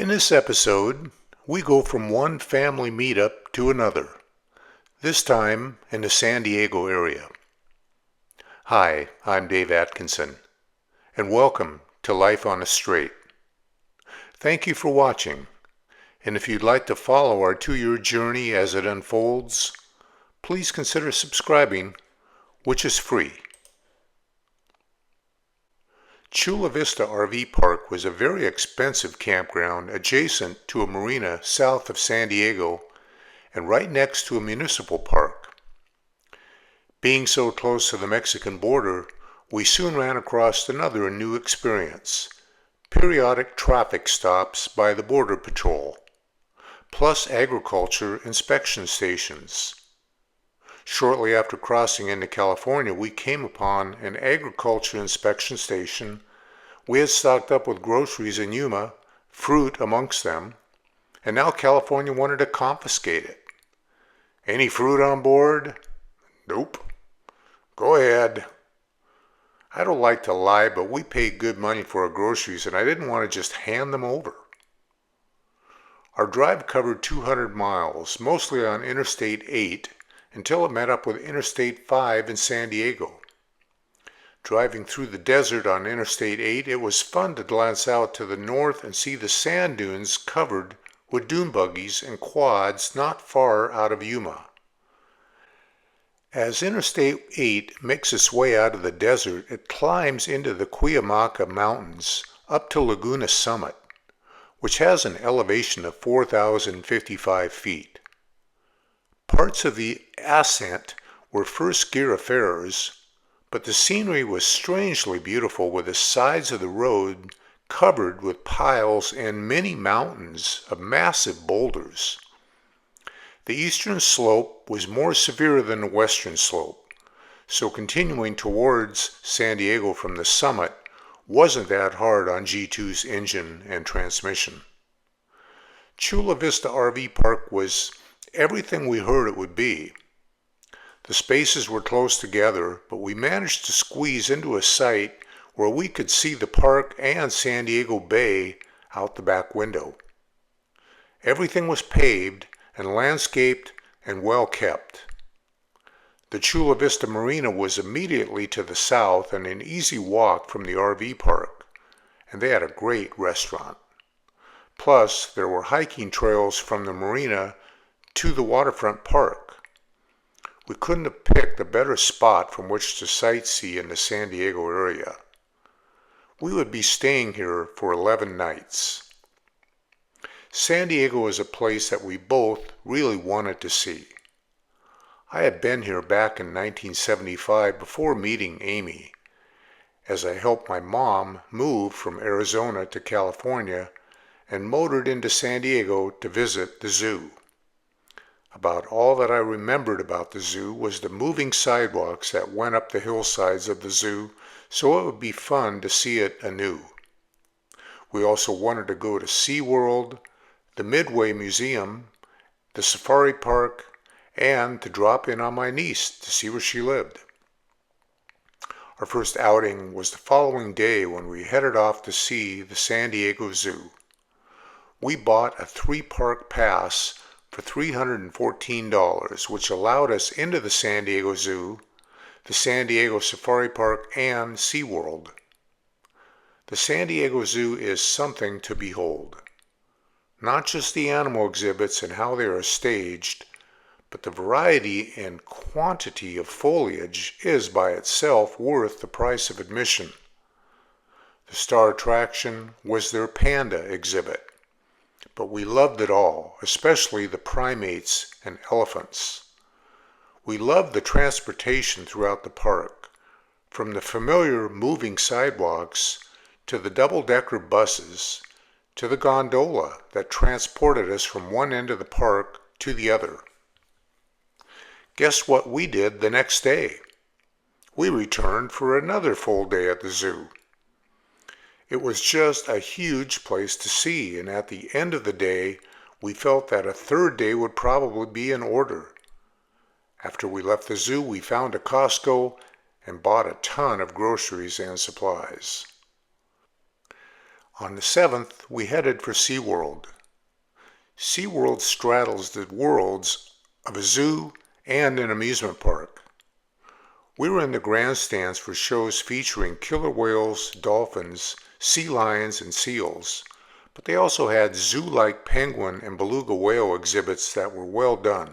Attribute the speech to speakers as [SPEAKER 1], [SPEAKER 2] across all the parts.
[SPEAKER 1] In this episode, we go from one family meetup to another, this time in the San Diego area. Hi, I'm Dave Atkinson, and welcome to Life on the Strait. Thank you for watching, and if you'd like to follow our 2-year journey as it unfolds, please consider subscribing, which is free. Chula Vista RV Park was a very expensive campground adjacent to a marina south of San Diego and right next to a municipal park. Being so close to the Mexican border, we soon ran across another new experience: periodic traffic stops by the Border Patrol, plus agriculture inspection stations. Shortly after crossing into California, we came upon an agriculture inspection station. We had stocked up with groceries in Yuma, fruit amongst them, and now California wanted to confiscate it. Any fruit on board? Nope. Go ahead. I don't like to lie, but we paid good money for our groceries, and I didn't want to just hand them over. Our drive covered 200 miles, mostly on Interstate 8, until it met up with Interstate 5 in San Diego. Driving through the desert on Interstate 8, it was fun to glance out to the north and see the sand dunes covered with dune buggies and quads not far out of Yuma. As Interstate 8 makes its way out of the desert, it climbs into the Cuyamaca Mountains up to Laguna Summit, which has an elevation of 4,055 feet. Parts of the ascent were first-gear affairs, but the scenery was strangely beautiful, with the sides of the road covered with piles and many mountains of massive boulders. The eastern slope was more severe than the western slope, so continuing towards San Diego from the summit wasn't that hard on G2's engine and transmission. Chula Vista RV Park was everything we heard it would be. The spaces were close together, but we managed to squeeze into a site where we could see the park and San Diego Bay out the back window. Everything was paved and landscaped and well kept. The Chula Vista Marina was immediately to the south and an easy walk from the RV park, and they had a great restaurant. Plus, there were hiking trails from the marina to the waterfront park. We couldn't have picked a better spot from which to sightsee in the San Diego area. We would be staying here for 11 nights. San Diego is a place that we both really wanted to see. I had been here back in 1975 before meeting Amy, as I helped my mom move from Arizona to California and motored into San Diego to visit the zoo. About all that I remembered about the zoo was the moving sidewalks that went up the hillsides of the zoo, so it would be fun to see it anew. We also wanted to go to SeaWorld, the Midway Museum, the safari park, and to drop in on my niece to see where she lived. Our first outing was the following day when we headed off to see the San Diego Zoo. We bought a 3-park pass for $314, which allowed us into the San Diego Zoo, the San Diego Safari Park, and SeaWorld. The San Diego Zoo is something to behold. Not just the animal exhibits and how they are staged, but the variety and quantity of foliage is by itself worth the price of admission. The star attraction was their panda exhibit, but we loved it all, especially the primates and elephants. We loved the transportation throughout the park, from the familiar moving sidewalks to the double-decker buses to the gondola that transported us from one end of the park to the other. Guess what we did the next day? We returned for another full day at the zoo. It was just a huge place to see, and at the end of the day, we felt that a third day would probably be in order. After we left the zoo, we found a Costco and bought a ton of groceries and supplies. On the 7th, we headed for SeaWorld. SeaWorld straddles the worlds of a zoo and an amusement park. We were in the grandstands for shows featuring killer whales, dolphins, sea lions, and seals, but they also had zoo-like penguin and beluga whale exhibits that were well done.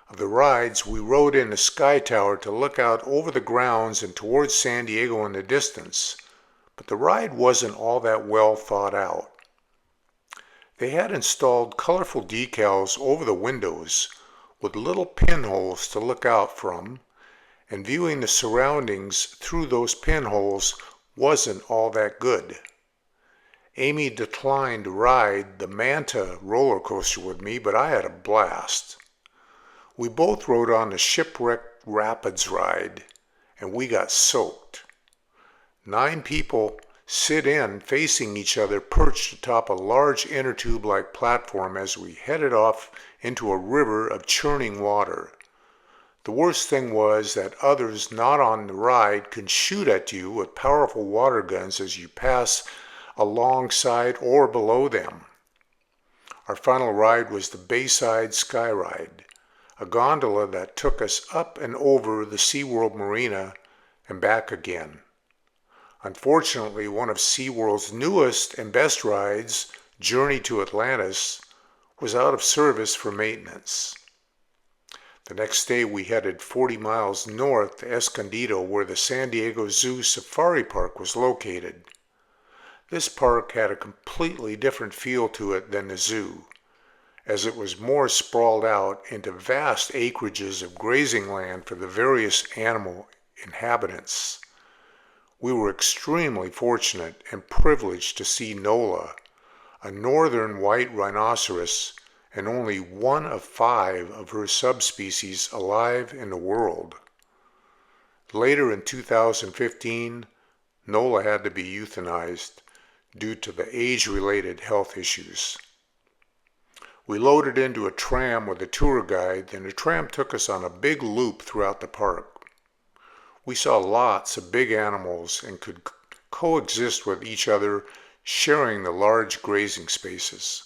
[SPEAKER 1] Of the rides, we rode in a sky tower to look out over the grounds and towards San Diego in the distance, but the ride wasn't all that well thought out. They had installed colorful decals over the windows with little pinholes to look out from, and viewing the surroundings through those pinholes wasn't all that good. Amy declined to ride the Manta roller coaster with me, but I had a blast. We both rode on the Shipwreck Rapids ride, and we got soaked. 9 people sit in facing each other perched atop a large inner tube-like platform as we headed off into a river of churning water. The worst thing was that others not on the ride could shoot at you with powerful water guns as you pass alongside or below them. Our final ride was the Bayside Sky Ride, a gondola that took us up and over the SeaWorld Marina and back again. Unfortunately, one of SeaWorld's newest and best rides, Journey to Atlantis, was out of service for maintenance. The next day we headed 40 miles north to Escondido, where the San Diego Zoo Safari Park was located. This park had a completely different feel to it than the zoo, as it was more sprawled out into vast acreages of grazing land for the various animal inhabitants. We were extremely fortunate and privileged to see Nola, a northern white rhinoceros and only one of 5 of her subspecies alive in the world. Later in 2015, Nola had to be euthanized due to the age-related health issues. We loaded into a tram with a tour guide, and the tram took us on a big loop throughout the park. We saw lots of big animals and could coexist with each other, sharing the large grazing spaces.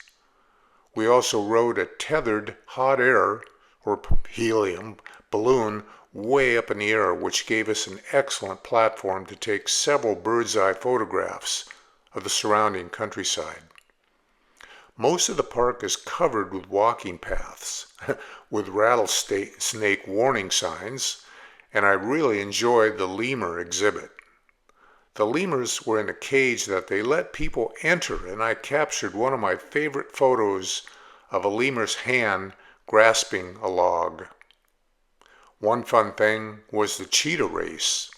[SPEAKER 1] We also rode a tethered hot air, or helium, balloon way up in the air, which gave us an excellent platform to take several bird's-eye photographs of the surrounding countryside. Most of the park is covered with walking paths, with rattlesnake warning signs, and I really enjoyed the lemur exhibit. The lemurs were in a cage that they let people enter, and I captured one of my favorite photos of a lemur's hand grasping a log. One fun thing was the cheetah race.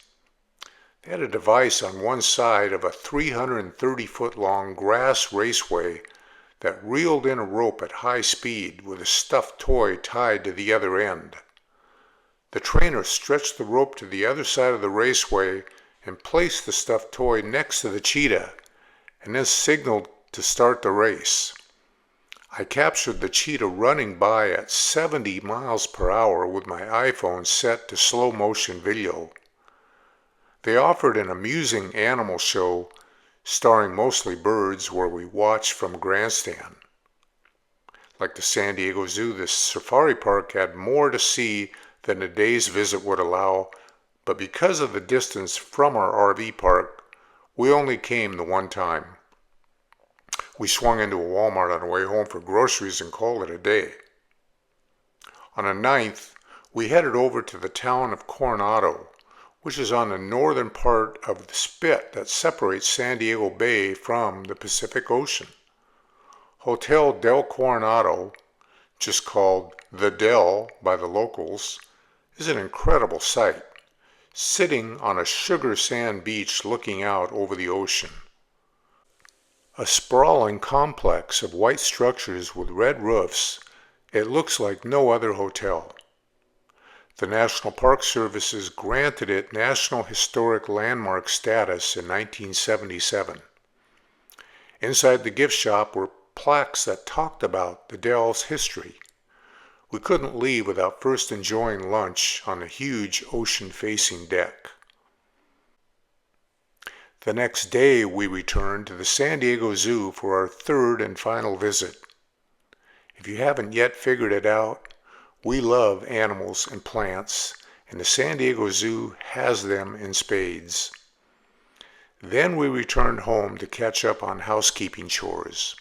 [SPEAKER 1] They had a device on one side of a 330-foot-long grass raceway that reeled in a rope at high speed with a stuffed toy tied to the other end. The trainer stretched the rope to the other side of the raceway and placed the stuffed toy next to the cheetah, and then signaled to start the race. I captured the cheetah running by at 70 miles per hour with my iPhone set to slow motion video. They offered an amusing animal show starring mostly birds where we watched from a grandstand. Like the San Diego Zoo, this safari park had more to see than a day's visit would allow, but because of the distance from our RV park, we only came the one time. We swung into a Walmart on the way home for groceries and called it a day. On the 9th, we headed over to the town of Coronado, which is on the northern part of the spit that separates San Diego Bay from the Pacific Ocean. Hotel Del Coronado, just called The Del by the locals, is an incredible sight, sitting on a sugar sand beach looking out over the ocean. A sprawling complex of white structures with red roofs, it looks like no other hotel. The National Park Services granted it National Historic Landmark status in 1977. Inside the gift shop were plaques that talked about the Del's history. We couldn't leave without first enjoying lunch on a huge ocean-facing deck. The next day we returned to the San Diego Zoo for our third and final visit. If you haven't yet figured it out, we love animals and plants, and the San Diego Zoo has them in spades. Then we returned home to catch up on housekeeping chores.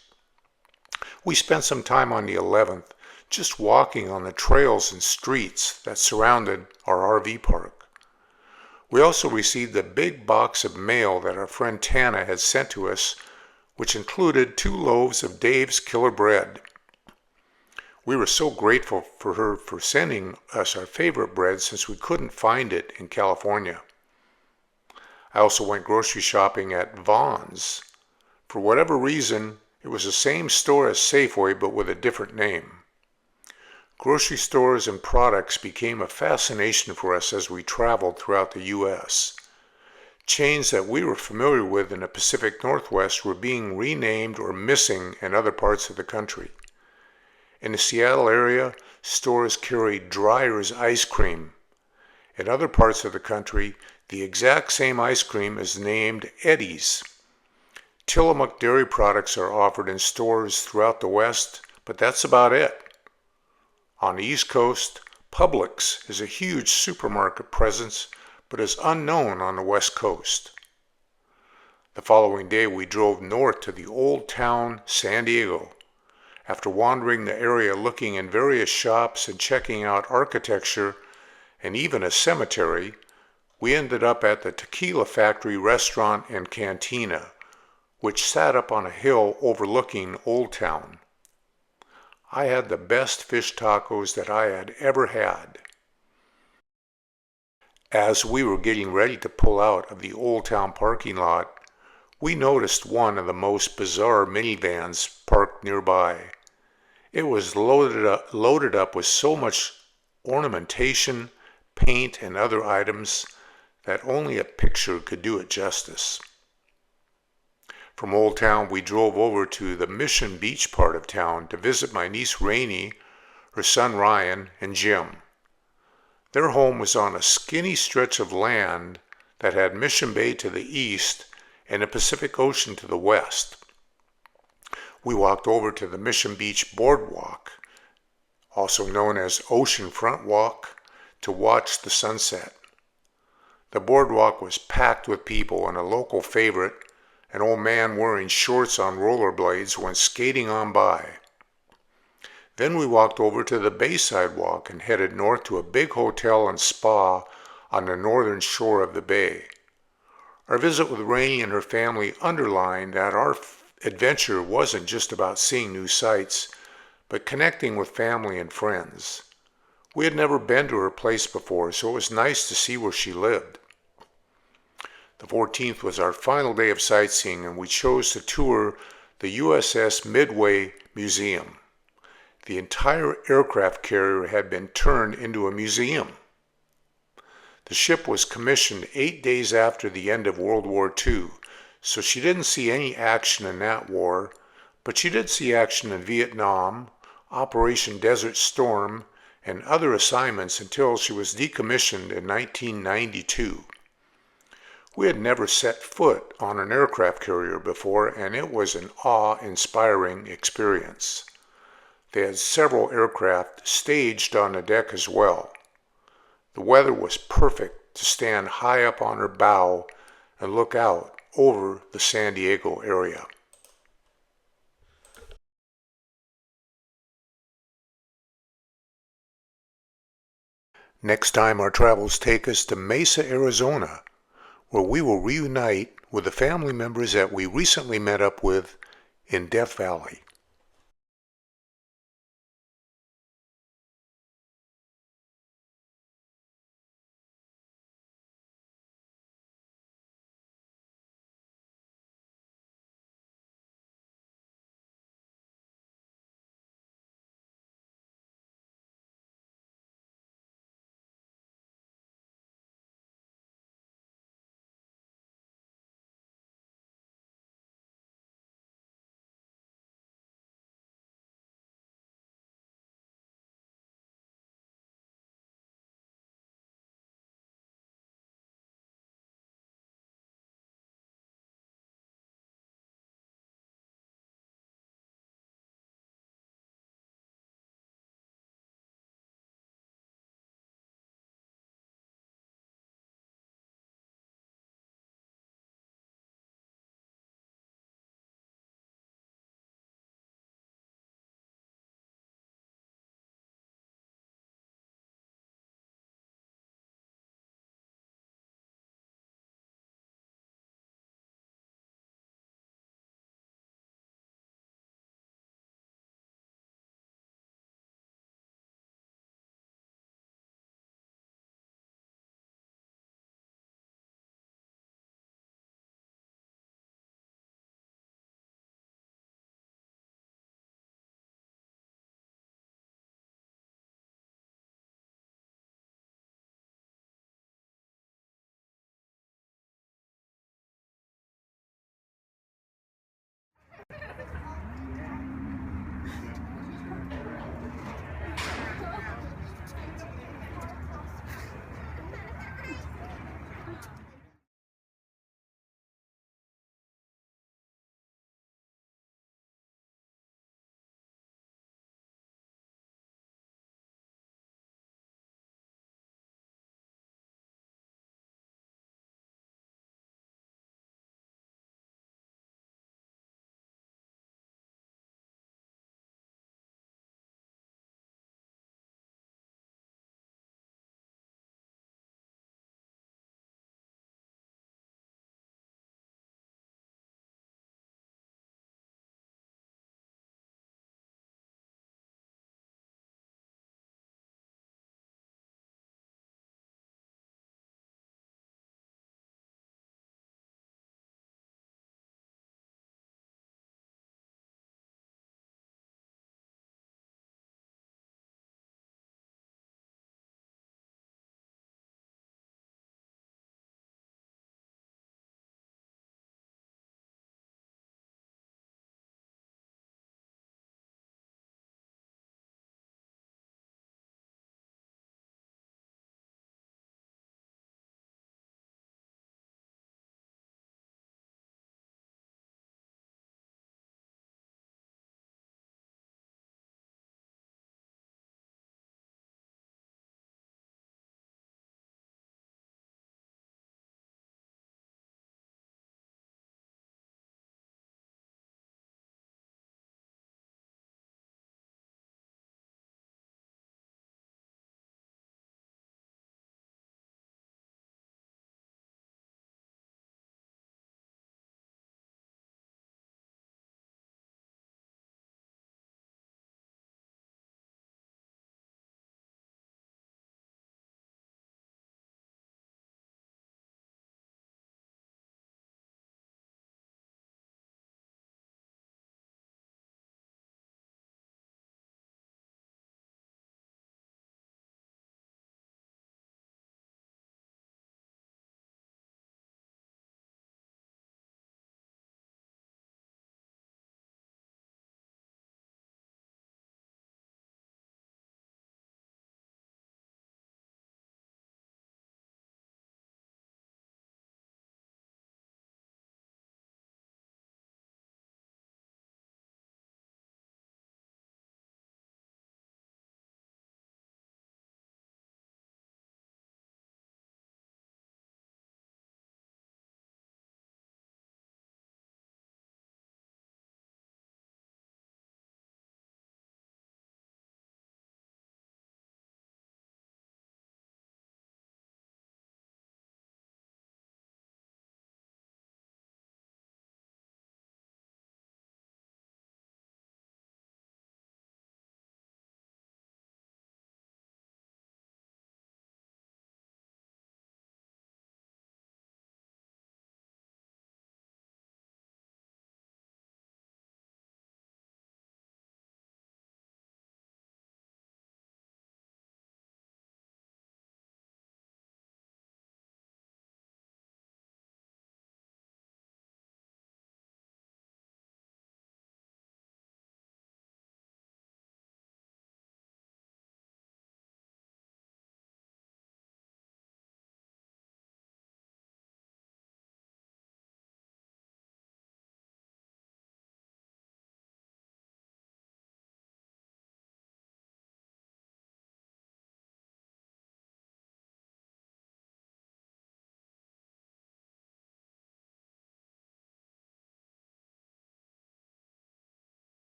[SPEAKER 1] We spent some time on the 11th just walking on the trails and streets that surrounded our RV park. We also received a big box of mail that our friend Tana had sent to us, which included 2 loaves of Dave's Killer Bread. We were so grateful for her for sending us our favorite bread since we couldn't find it in California. I also went grocery shopping at Vaughn's. For whatever reason, it was the same store as Safeway but with a different name. Grocery stores and products became a fascination for us as we traveled throughout the U.S. Chains that we were familiar with in the Pacific Northwest were being renamed or missing in other parts of the country. In the Seattle area, stores carried Dreyer's ice cream. In other parts of the country, the exact same ice cream is named Eddie's. Tillamook dairy products are offered in stores throughout the West, but that's about it. On the East Coast, Publix is a huge supermarket presence, but is unknown on the West Coast. The following day, we drove north to the Old Town, San Diego. After wandering the area looking in various shops and checking out architecture and even a cemetery, we ended up at the Tequila Factory restaurant and cantina, which sat up on a hill overlooking Old Town. I had the best fish tacos that I had ever had. As we were getting ready to pull out of the Old Town parking lot, we noticed one of the most bizarre minivans parked nearby. It was loaded up with so much ornamentation, paint, and other items that only a picture could do it justice. From Old Town, we drove over to the Mission Beach part of town to visit my niece Rainey, her son Ryan, and Jim. Their home was on a skinny stretch of land that had Mission Bay to the east and the Pacific Ocean to the west. We walked over to the Mission Beach Boardwalk, also known as Oceanfront Walk, to watch the sunset. The boardwalk was packed with people, and a local favorite, an old man wearing shorts on rollerblades, went skating on by. Then we walked over to the Bayside Walk and headed north to a big hotel and spa on the northern shore of the bay. Our visit with Rainey and her family underlined that our adventure wasn't just about seeing new sights, but connecting with family and friends. We had never been to her place before, so it was nice to see where she lived. The 14th was our final day of sightseeing, and we chose to tour the USS Midway Museum. The entire aircraft carrier had been turned into a museum. The ship was commissioned 8 days after the end of World War II, so she didn't see any action in that war, but she did see action in Vietnam, Operation Desert Storm, and other assignments until she was decommissioned in 1992. We had never set foot on an aircraft carrier before, and it was an awe-inspiring experience. They had several aircraft staged on the deck as well. The weather was perfect to stand high up on her bow and look out over the San Diego area. Next time our travels take us to Mesa, Arizona, where we will reunite with the family members that we recently met up with in Death Valley.